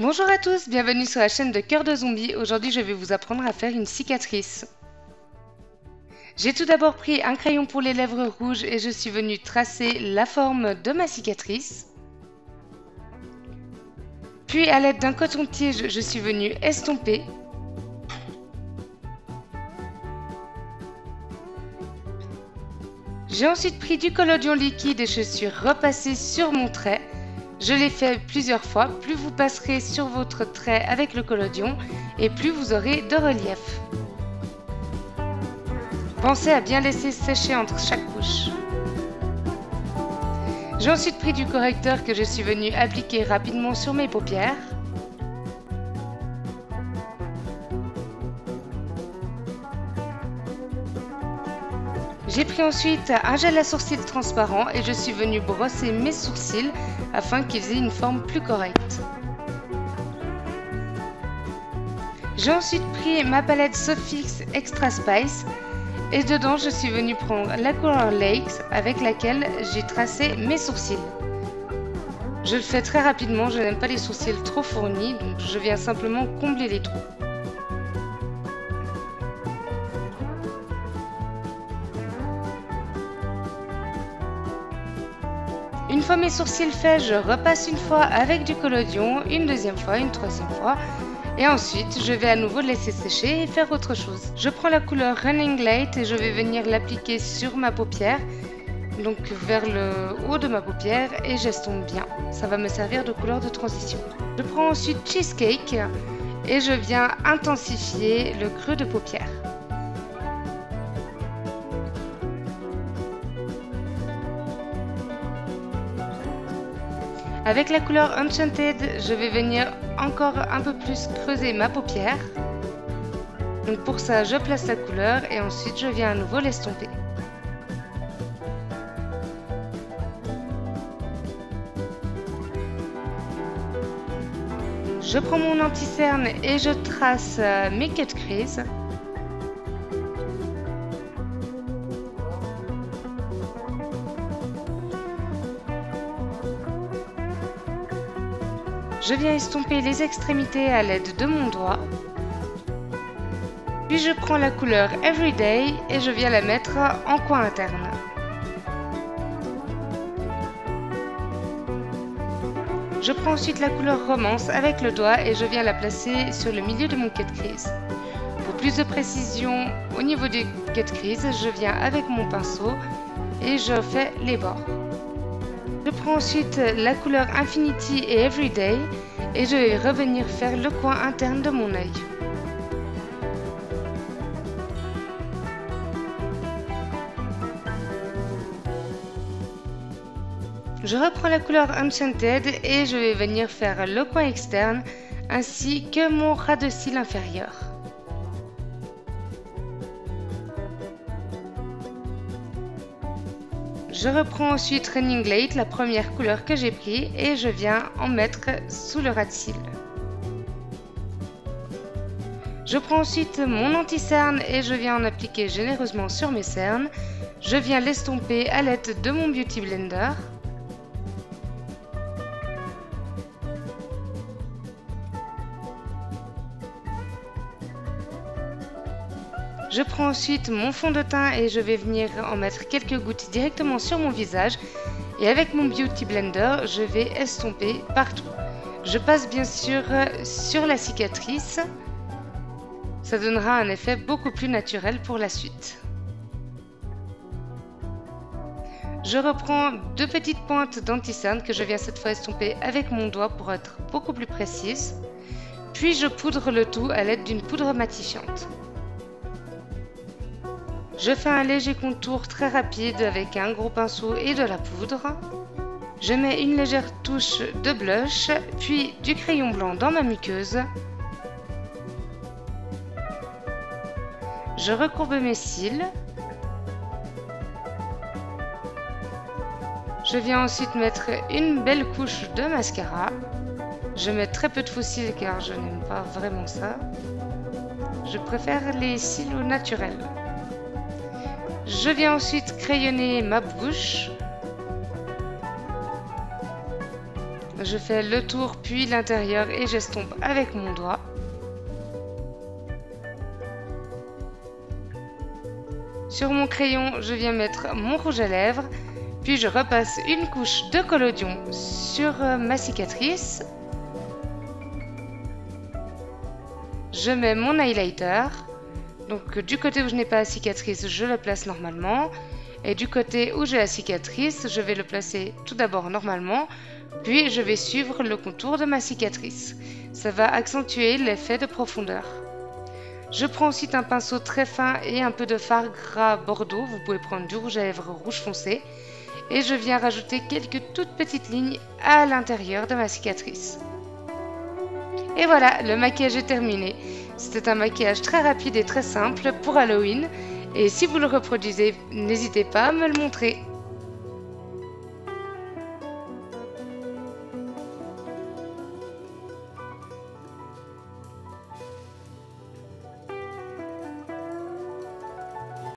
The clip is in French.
Bonjour à tous, bienvenue sur la chaîne de Cœur de Zombie. Aujourd'hui, je vais vous apprendre à faire une cicatrice. J'ai tout d'abord pris un crayon pour les lèvres rouges et je suis venue tracer la forme de ma cicatrice. Puis à l'aide d'un coton-tige, je suis venue estomper. J'ai ensuite pris du collodion liquide et je suis repassée sur mon trait. Je l'ai fait plusieurs fois, plus vous passerez sur votre trait avec le collodion et plus vous aurez de relief. Pensez à bien laisser sécher entre chaque couche. J'ai ensuite pris du correcteur que je suis venue appliquer rapidement sur mes paupières. J'ai pris ensuite un gel à sourcils transparent et je suis venue brosser mes sourcils afin qu'ils aient une forme plus correcte. J'ai ensuite pris ma palette Sofix Extra Spice et dedans je suis venue prendre la couleur Lakes avec laquelle j'ai tracé mes sourcils. Je le fais très rapidement, je n'aime pas les sourcils trop fournis, donc je viens simplement combler les trous. Une fois mes sourcils faits, je repasse une fois avec du collodion, une deuxième fois, une troisième fois. Et ensuite, je vais à nouveau laisser sécher et faire autre chose. Je prends la couleur Running Light et je vais venir l'appliquer sur ma paupière. Donc vers le haut de ma paupière et j'estompe bien. Ça va me servir de couleur de transition. Je prends ensuite Cheesecake et je viens intensifier le creux de paupière. Avec la couleur Enchanted, je vais venir encore un peu plus creuser ma paupière. Donc pour ça, je place la couleur et ensuite je viens à nouveau l'estomper. Je prends mon anti-cerne et je trace mes cut crease. Je viens estomper les extrémités à l'aide de mon doigt. Puis je prends la couleur Everyday et je viens la mettre en coin interne. Je prends ensuite la couleur Romance avec le doigt et je viens la placer sur le milieu de mon cut crease. Pour plus de précision au niveau du cut crease, je viens avec mon pinceau et je fais les bords. Je prends ensuite la couleur Infinity et Everyday et je vais revenir faire le coin interne de mon œil. Je reprends la couleur Enchanted et je vais venir faire le coin externe ainsi que mon ras de cils inférieur. Je reprends ensuite Running Light, la première couleur que j'ai prise, et je viens en mettre sous le ras de cils. Je prends ensuite mon anti-cerne et je viens en appliquer généreusement sur mes cernes. Je viens l'estomper à l'aide de mon Beauty Blender. Je prends ensuite mon fond de teint et je vais venir en mettre quelques gouttes directement sur mon visage. Et avec mon Beauty Blender, je vais estomper partout. Je passe bien sûr sur la cicatrice. Ça donnera un effet beaucoup plus naturel pour la suite. Je reprends deux petites pointes d'anti-cerne que je viens cette fois estomper avec mon doigt pour être beaucoup plus précise. Puis je poudre le tout à l'aide d'une poudre matifiante. Je fais un léger contour très rapide avec un gros pinceau et de la poudre. Je mets une légère touche de blush, puis du crayon blanc dans ma muqueuse. Je recourbe mes cils. Je viens ensuite mettre une belle couche de mascara. Je mets très peu de faux cils car je n'aime pas vraiment ça. Je préfère les cils au naturel. Je viens ensuite crayonner ma bouche. Je fais le tour puis l'intérieur et j'estompe avec mon doigt. Sur mon crayon, je viens mettre mon rouge à lèvres, puis je repasse une couche de collodion sur ma cicatrice. Je mets mon highlighter. Donc du côté où je n'ai pas la cicatrice, je le place normalement. Et du côté où j'ai la cicatrice, je vais le placer tout d'abord normalement, puis je vais suivre le contour de ma cicatrice. Ça va accentuer l'effet de profondeur. Je prends ensuite un pinceau très fin et un peu de fard gras bordeaux. Vous pouvez prendre du rouge à lèvres rouge foncé. Et je viens rajouter quelques toutes petites lignes à l'intérieur de ma cicatrice. Et voilà, le maquillage est terminé. C'était un maquillage très rapide et très simple pour Halloween. Et si vous le reproduisez, n'hésitez pas à me le montrer.